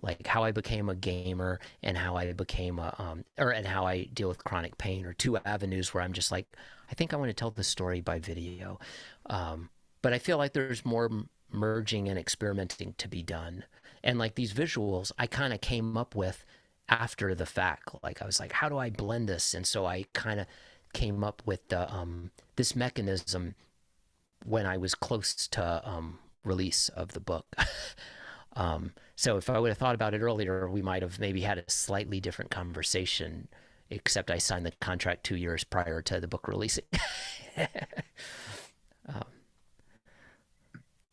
like how I became a gamer and how I became a or and how I deal with chronic pain or two avenues where I'm just like I think I want to tell the story by video. But I feel like there's more merging and experimenting to be done. And like these visuals I kind of came up with after the fact. Like I was like how do I blend this? And so I kind of came up with the this mechanism when I was close to release of the book. So if I would have thought about it earlier, we might have maybe had a slightly different conversation, except I signed the contract 2 years prior to the book releasing. um,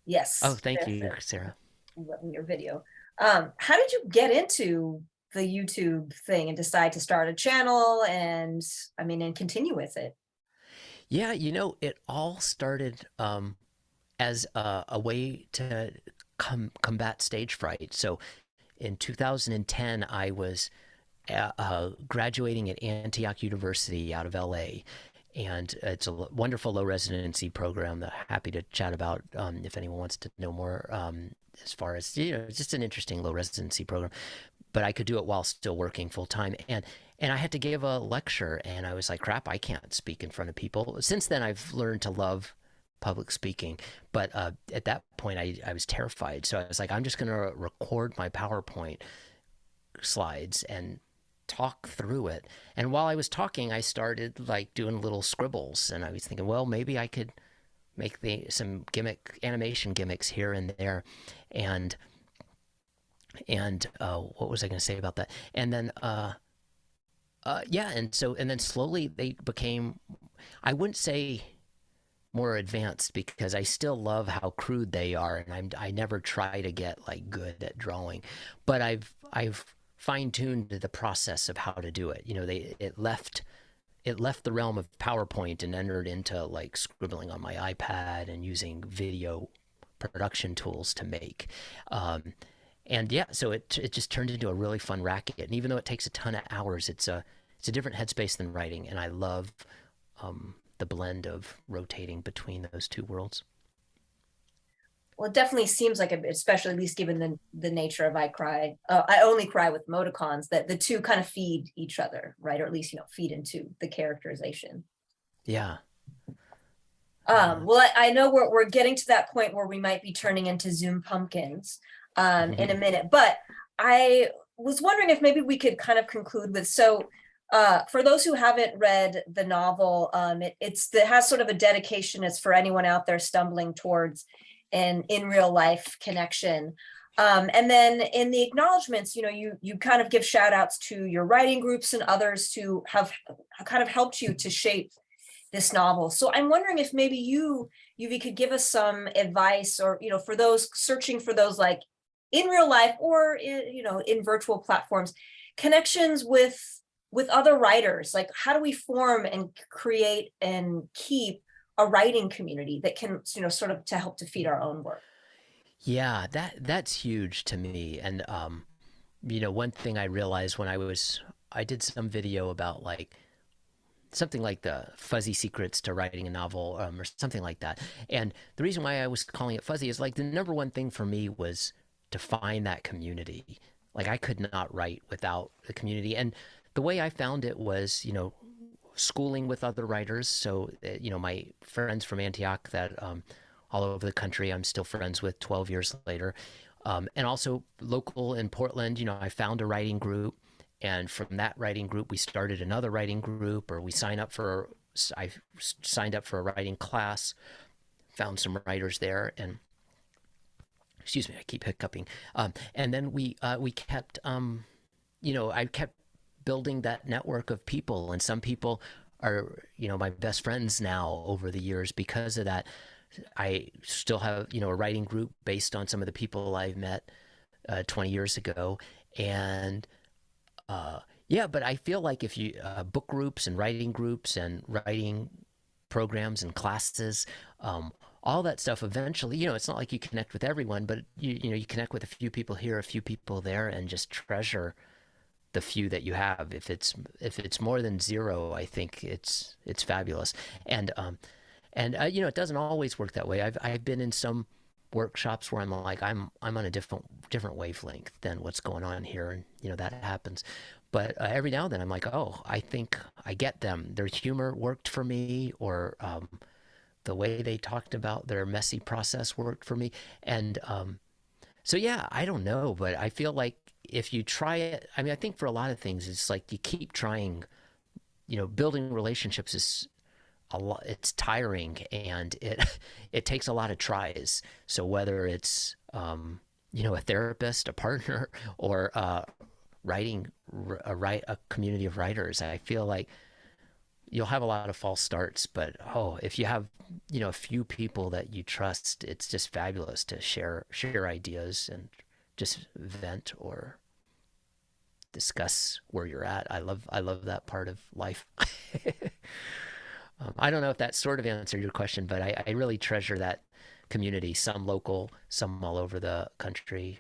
Yes. oh, thank you, Sarah. Loving your video. How did you get into the YouTube thing and decide to start a channel and continue with it? Yeah, it all started as a way to combat stage fright. So in 2010, I was graduating at Antioch University out of LA. And it's a wonderful low residency program that I'm happy to chat about if anyone wants to know more. As far as it's just an interesting low residency program, but I could do it while still working full time. And I had to give a lecture, and I was like, crap, I can't speak in front of people. Since then, I've learned to love public speaking, but at that point, I was terrified. So I was like, I'm just going to record my PowerPoint slides and talk through it. And while I was talking, I started like doing little scribbles, and I was thinking, well, maybe I could make some animation gimmicks here and there, and what was I going to say about that? And then yeah, and then slowly they became, I wouldn't say more advanced because I still love how crude they are, and I never try to get like good at drawing, but I've fine-tuned the process of how to do it. It left the realm of PowerPoint and entered into like scribbling on my iPad and using video production tools to make. And yeah, so it just turned into a really fun racket. And even though it takes a ton of hours, it's a different headspace than writing, and I love the blend of rotating between those two worlds. Well, it definitely seems like, especially at least given the nature of I Only Cry With Emoticons, that the two kind of feed each other, right? Or at least, feed into the characterization. Yeah. Well, I know we're getting to that point where we might be turning into Zoom pumpkins in a minute, but I was wondering if maybe we could kind of conclude with, so for those who haven't read the novel, it has sort of a dedication. It's for anyone out there stumbling towards an in real life connection. And then in the acknowledgements, you kind of give shout outs to your writing groups and others who have kind of helped you to shape this novel. So I'm wondering if maybe Yuvi, could give us some advice, or for those searching for those like in real life or in virtual platforms, connections with other writers. Like, how do we form and create and keep a writing community that can sort of to help to feed our own work? Yeah, that's huge to me. And one thing I realized when I did some video about like something like the fuzzy secrets to writing a novel, or something like that. And the reason why I was calling it fuzzy is like the number one thing for me was to find that community. Like I could not write without the community. And the way I found it was, schooling with other writers. So, my friends from Antioch that all over the country, I'm still friends with 12 years later. And also local in Portland, I found a writing group, And from that writing group, we started another writing group, or I signed up for a writing class, found some writers there, and excuse me, I keep hiccuping. And then we kept, I kept building that network of people, and some people are, my best friends now over the years because of that. I still have, a writing group based on some of the people I met 20 years ago. And yeah, but I feel like if you book groups and writing programs and classes, all that stuff eventually, it's not like you connect with everyone, but you connect with a few people here, a few people there, and just treasure the few that you have. If it's more than zero, I think it's fabulous. And it doesn't always work that way. I've been in some workshops where I'm like, I'm on a different wavelength than what's going on here, and that happens. But every now and then I'm like, oh, I think I get them. Their humor worked for me, or the way they talked about their messy process worked for me. And so yeah, I don't know, but I feel like if you try it, I mean, I think for a lot of things, it's like you keep trying. Building relationships is a lot. It's tiring, and it takes a lot of tries. So whether it's a therapist, a partner, or a community of writers, I feel like you'll have a lot of false starts. But if you have a few people that you trust, it's just fabulous to share ideas and just vent or discuss where you're at. I love that part of life. I don't know if that sort of answered your question, but I really treasure that community, some local, some all over the country.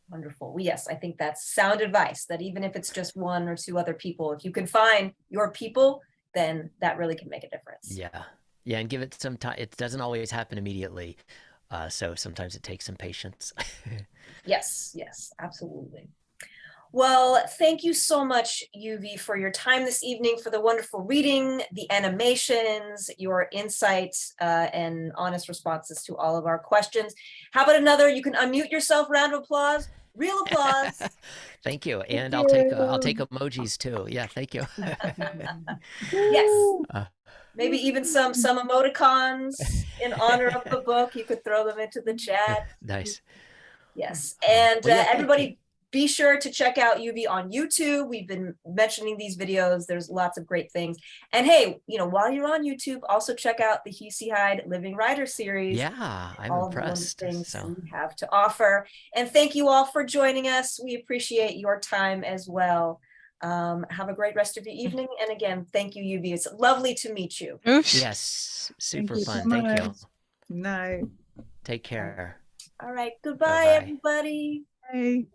Wonderful. Well, yes, I think that's sound advice, that even if it's just one or two other people, if you can find your people, then that really can make a difference. Yeah. Yeah. And give it some time. It doesn't always happen immediately. So sometimes it takes some patience. Yes, absolutely. Well, thank you so much, Yuvi, for your time this evening, for the wonderful reading, the animations, your insights, and honest responses to all of our questions. How about another? You can unmute yourself. Round of applause. Real applause. Thank you. And Thank I'll take emojis too. Yeah, thank you. Yes. Maybe even some emoticons in honor of the book. You could throw them into the chat. Nice. Yes. And Well, yeah, everybody, be sure to check out Yuvi on YouTube. We've been mentioning these videos. There's lots of great things. And hey, while you're on YouTube, also check out the Husey Hyde Living Writer series. Yeah, I'm all impressed. The things So we have to offer. And thank you all for joining us. We appreciate your time as well. Have a great rest of your evening. And again, thank you, Yuvi. It's lovely to meet you. Oosh. yes, super you fun. so Thank you. much. Night. Take care. All right. Goodbye, Bye-bye. everybody. Bye.